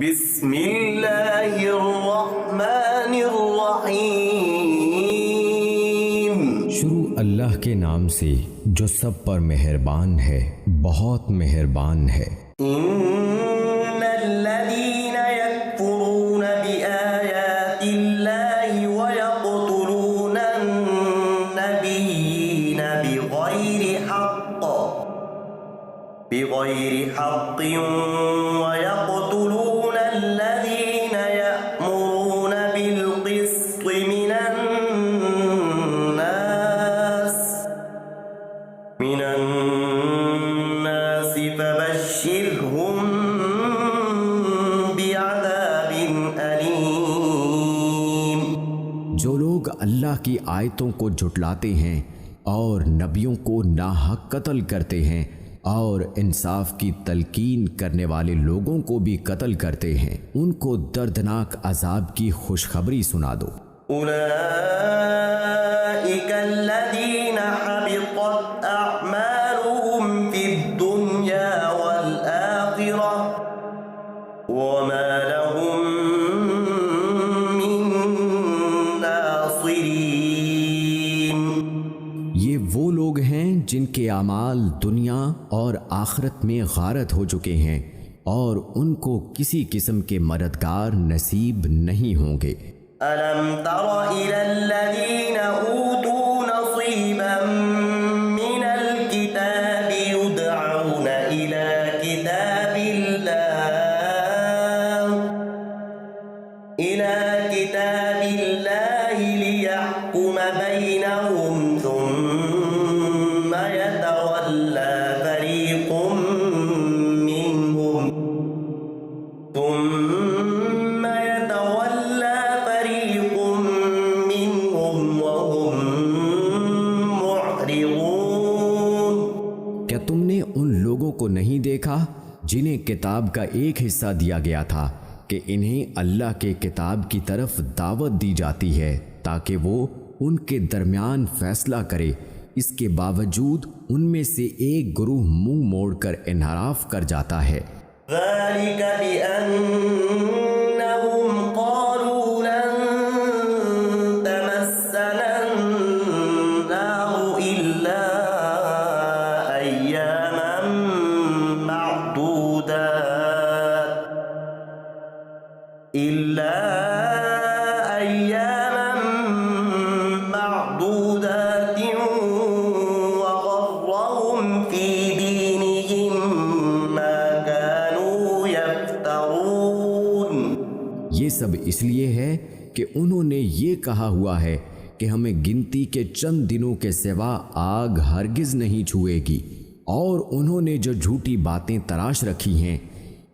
بسم اللہ الرحمن الرحیم۔ شروع اللہ کے نام سے جو سب پر مہربان ہے، بہت مہربان ہے۔ ان الذین یکفرون بآیات اللہ ویقتلون النبیین بغیر حق ويقتلون الذين يأمرون بالقسط من الناس فبشرهم بعذاب أليم۔ جو لوگ اللہ کی آیتوں کو جھٹلاتے ہیں اور نبیوں کو ناحق قتل کرتے ہیں اور انصاف کی تلقین کرنے والے لوگوں کو بھی قتل کرتے ہیں، ان کو دردناک عذاب کی خوشخبری سنا دو۔ اولئک الذین حبطت اعمالهم فی الدنیا والآخرہ وما لهم من ناصرین۔ یہ وہ لوگ ہیں جن کے اعمال دنیا اور آخرت میں غارت ہو چکے ہیں اور ان کو کسی قسم کے مددگار نصیب نہیں ہوں گے۔ أَلَمْ تَرَ إِلَى الَّذِينَ أُوتُوا نَصِيبًا مِّنَ الْكِتَابِ يُدْعَوْنَ إِلَى كِتَابِ اللَّهِ لِيَحْكُمَ بَيْنَهُمْ ثُمَّ يَتَوَلَّى فَرِيقٌ مِّنْهُمْ وَهُمْ مُعْرِضُونَ۔ کیا تم نے ان لوگوں کو نہیں دیکھا جنہیں کتاب کا ایک حصہ دیا گیا تھا کہ انہیں اللہ کے کتاب کی طرف دعوت دی جاتی ہے تاکہ وہ ان کے درمیان فیصلہ کرے، اس کے باوجود ان میں سے ایک گروہ منہ موڑ کر انحراف کر جاتا ہے۔ ذَلِكَ بِأَنَّهُمْ قَالُوا لَن تَمَسَّنَا النَّارُ إِلَّا أَيَّامًا معدودات وغرهم في دينهم ما كانوا يفترون۔ یہ سب اس لیے ہے کہ انہوں نے یہ کہا ہوا ہے کہ ہمیں گنتی کے چند دنوں کے سوا آگ ہرگز نہیں چھوئے گی، اور انہوں نے جو جھوٹی باتیں تراش رکھی ہیں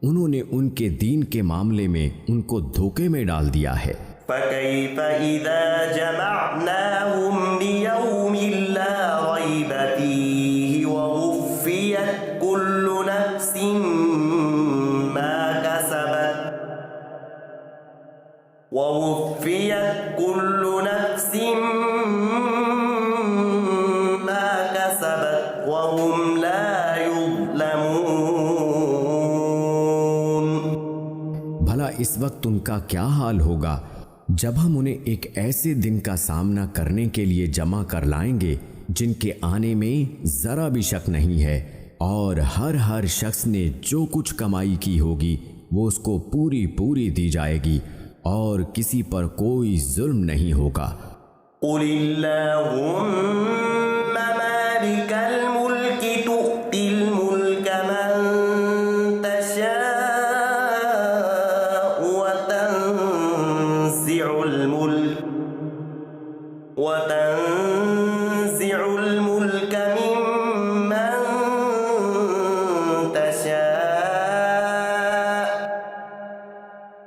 انہوں نے ان کے دین کے معاملے میں ان کو دھوکے میں ڈال دیا ہے۔ فَكَيْفَ إِذَا جَمَعْنَاهُمْ لِيَوْمٍ لَا رَيْبَ فِيهِ وَوُفِّيَتْ كُلُّ نَفْسٍ ما كسبت وهم لا يظلمون۔ بھلا اس وقت ان کا کیا حال ہوگا جب ہم انہیں ایک ایسے دن کا سامنا کرنے کے لیے جمع کر لائیں گے جن کے آنے میں ذرا بھی شک نہیں ہے، اور ہر شخص نے جو کچھ کمائی کی ہوگی وہ اس کو پوری دی جائے گی اور کسی پر کوئی ظلم نہیں ہوگا۔ قُلِ اللَّهُمَّ مَالِكَ الْمُلْكِ تُؤْتِي الْمُلْكَ مَن تَشَاءُ وَتَنزِعُ الْمُلْكَ مِمَّن تَشَاءُ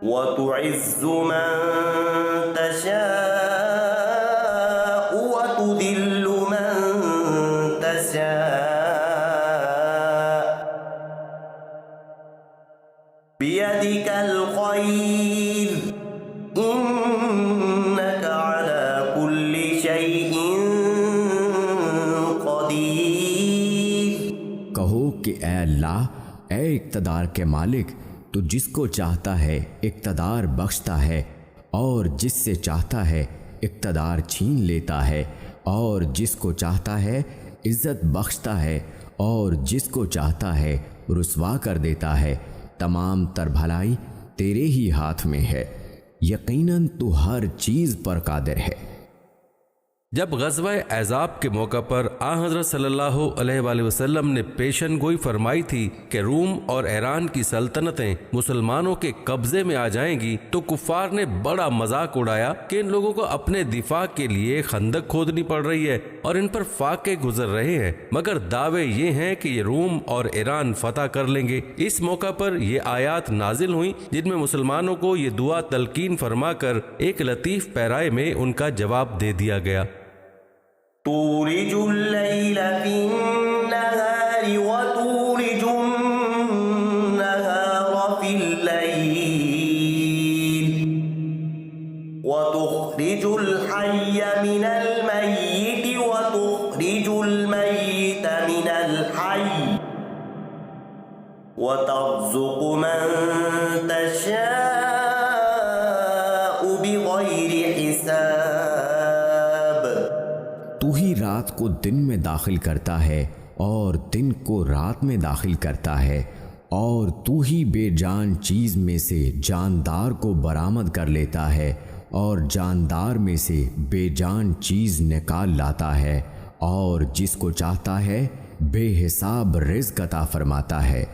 وَتُعِزُّ مَن تَشَاءُ وَتُذِلُّ مَن تَشَاءُ بِيَدِكَ الْخَيْرُ إِنَّكَ عَلَى كُلِّ شَيْءٍ قَدِيرٌ۔ کہو کہ اے اللہ، اے اقتدار کے مالک، تو جس کو چاہتا ہے اقتدار بخشتا ہے اور جس سے چاہتا ہے اقتدار چھین لیتا ہے، اور جس کو چاہتا ہے عزت بخشتا ہے اور جس کو چاہتا ہے رسوا کر دیتا ہے۔ تمام تر بھلائی تیرے ہی ہاتھ میں ہے، یقیناً تو ہر چیز پر قادر ہے۔ جب غزوہ احزاب کے موقع پر حضرت صلی اللہ علیہ وآلہ وسلم نے پیشن گوئی فرمائی تھی کہ روم اور ایران کی سلطنتیں مسلمانوں کے قبضے میں آ جائیں گی، تو کفار نے بڑا مذاق اڑایا کہ ان لوگوں کو اپنے دفاع کے لیے خندق کھودنی پڑ رہی ہے اور ان پر فاقے گزر رہے ہیں، مگر دعوے یہ ہیں کہ یہ روم اور ایران فتح کر لیں گے۔ اس موقع پر یہ آیات نازل ہوئیں جن میں مسلمانوں کو یہ دعا تلقین فرما کر ایک لطیف پیرائے میں ان کا جواب دے دیا گیا۔ تولج الليل في النهار وتولج النهار في الليل وتخرج الحي من الميت وتخرج الميت من الحي وترزق من تشاء بغير حساب۔ تو ہی رات کو دن میں داخل کرتا ہے اور دن کو رات میں داخل کرتا ہے، اور تو ہی بے جان چیز میں سے جاندار کو برآمد کر لیتا ہے اور جاندار میں سے بے جان چیز نکال لاتا ہے، اور جس کو چاہتا ہے بے حساب رزق عطا فرماتا ہے۔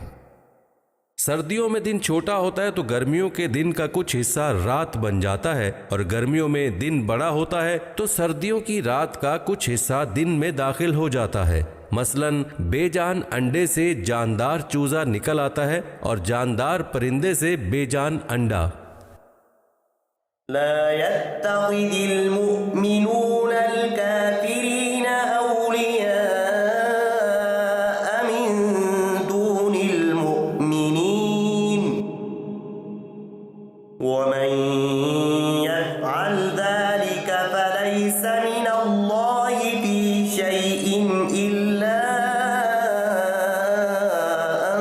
سردیوں میں دن چھوٹا ہوتا ہے تو گرمیوں کے دن کا کچھ حصہ رات بن جاتا ہے، اور گرمیوں میں دن بڑا ہوتا ہے تو سردیوں کی رات کا کچھ حصہ دن میں داخل ہو جاتا ہے۔ مثلاً بے جان انڈے سے جاندار چوزا نکل آتا ہے اور جاندار پرندے سے بے جان انڈا۔ لا يتخذ المؤمنون الكافرين أولياء من دون المؤمنين ومن يفعل ذلك فليس من الله في شيء إلا أن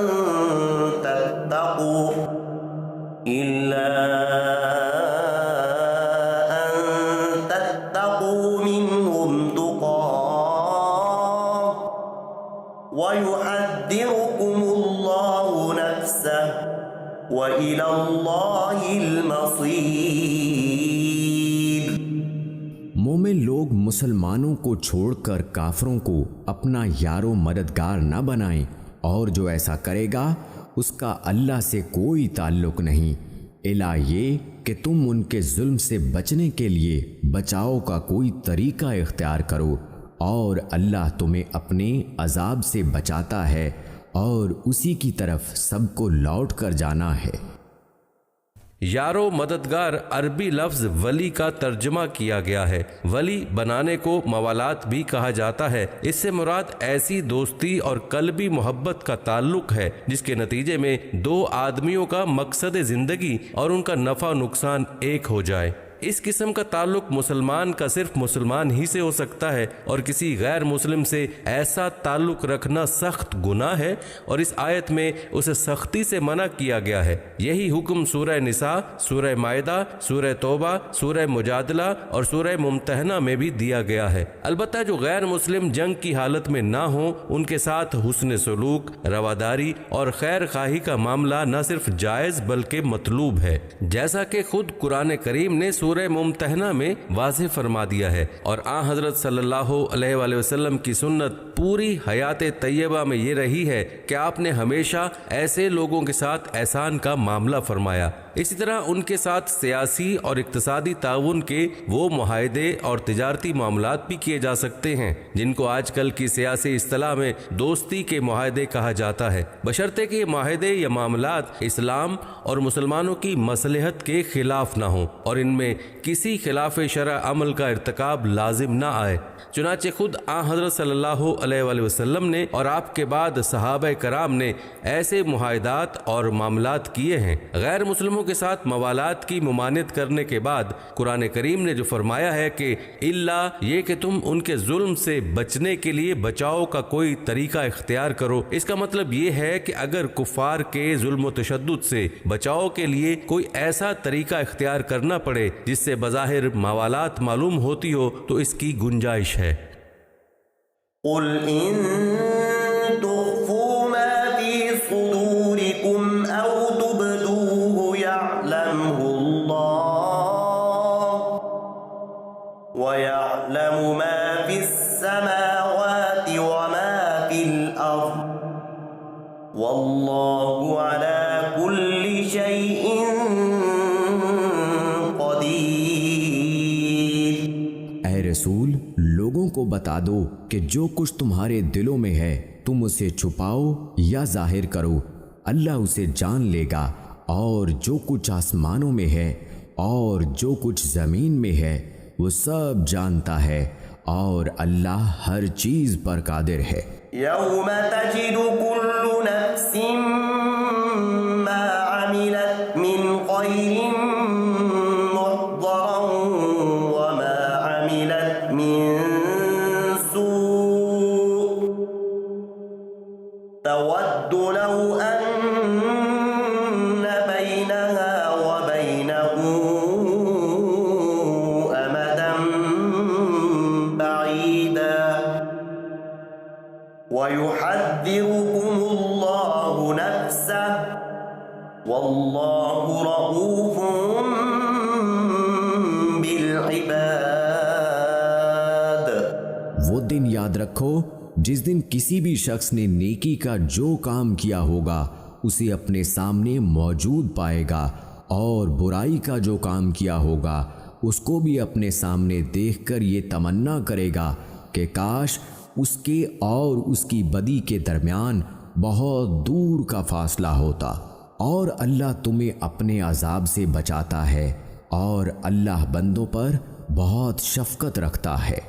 تتقوا منهم تقاه ويحذركم الله نفسه وإلى الله المصير۔ مومن لوگ مسلمانوں کو چھوڑ کر کافروں کو اپنا یار و مددگار نہ بنائیں، اور جو ایسا کرے گا اس کا اللہ سے کوئی تعلق نہیں، الا یہ کہ تم ان کے ظلم سے بچنے کے لیے بچاؤ کا کوئی طریقہ اختیار کرو، اور اللہ تمہیں اپنے عذاب سے بچاتا ہے اور اسی کی طرف سب کو لوٹ کر جانا ہے۔ یارو مددگار عربی لفظ ولی کا ترجمہ کیا گیا ہے۔ ولی بنانے کو موالات بھی کہا جاتا ہے۔ اس سے مراد ایسی دوستی اور قلبی محبت کا تعلق ہے جس کے نتیجے میں دو آدمیوں کا مقصد زندگی اور ان کا نفع و نقصان ایک ہو جائے۔ اس قسم کا تعلق مسلمان کا صرف مسلمان ہی سے ہو سکتا ہے، اور کسی غیر مسلم سے ایسا تعلق رکھنا سخت گناہ ہے، اور اس آیت میں اسے سختی سے منع کیا گیا ہے۔ یہی حکم سورہ نساء، سورہ مائدہ، سورہ توبہ، سورہ مجادلہ اور سورہ ممتحنہ میں بھی دیا گیا ہے۔ البتہ جو غیر مسلم جنگ کی حالت میں نہ ہوں، ان کے ساتھ حسن سلوک، رواداری اور خیر خواہی کا معاملہ نہ صرف جائز بلکہ مطلوب ہے، جیسا کہ خود قرآن کریم نے سورہ ممتحنہ میں واضح فرما دیا ہے، اور حضرت صلی اللہ علیہ وآلہ وسلم کی سنت پوری حیات طیبہ میں یہ رہی ہے کہ آپ نے ہمیشہ ایسے لوگوں کے ساتھ احسان کا معاملہ فرمایا۔ اسی طرح ان کے ساتھ سیاسی اور اقتصادی تعاون کے وہ معاہدے اور تجارتی معاملات بھی کیے جا سکتے ہیں جن کو آج کل کی سیاسی اصطلاح میں دوستی کے معاہدے کہا جاتا ہے، بشرطے کہ یہ معاہدے یا معاملات اسلام اور مسلمانوں کی مصلحت کے خلاف نہ ہوں اور ان میں کسی خلاف شرع عمل کا ارتکاب لازم نہ آئے۔ چنانچہ خود آن حضرت صلی اللہ علیہ وآلہ وسلم نے اور آپ کے بعد صحابہ کرام نے ایسے معاہدات اور معاملات کیے ہیں۔ غیر مسلموں کے ساتھ موالات کی ممانعت کرنے کے بعد قرآن کریم نے جو فرمایا ہے کہ الا یہ کہ تم ان کے ظلم سے بچنے کے لیے بچاؤ کا کوئی طریقہ اختیار کرو، اس کا مطلب یہ ہے کہ اگر کفار کے ظلم و تشدد سے بچاؤ کے لیے کوئی ایسا طریقہ اختیار کرنا پڑے جس سے بظاہر موالات معلوم ہوتی ہو تو اس کی گنجائش ہے۔ قل ان تخفوا ما في صدوركم او تبدوه يعلمه الله ويعلم ما في السماوات وما في الارض والله على كل شيء اے رسول، لوگوں کو بتا دو کہ جو کچھ تمہارے دلوں میں ہے تم اسے چھپاؤ یا ظاہر کرو، اللہ اسے جان لے گا، اور جو کچھ آسمانوں میں ہے اور جو کچھ زمین میں ہے وہ سب جانتا ہے، اور اللہ ہر چیز پر قادر ہے۔ یوم تجد کل نفس ما عملت من خیر تود لو أن بينها وبينه أمدا بعيدا ويحذركم الله نفسه والله رؤوف بالعباد۔ وہ دن یاد رکھو جس دن کسی بھی شخص نے نیکی کا جو کام کیا ہوگا اسے اپنے سامنے موجود پائے گا، اور برائی کا جو کام کیا ہوگا اس کو بھی اپنے سامنے دیکھ کر یہ تمنا کرے گا کہ کاش اس کے اور اس کی بدی کے درمیان بہت دور کا فاصلہ ہوتا۔ اور اللہ تمہیں اپنے عذاب سے بچاتا ہے، اور اللہ بندوں پر بہت شفقت رکھتا ہے۔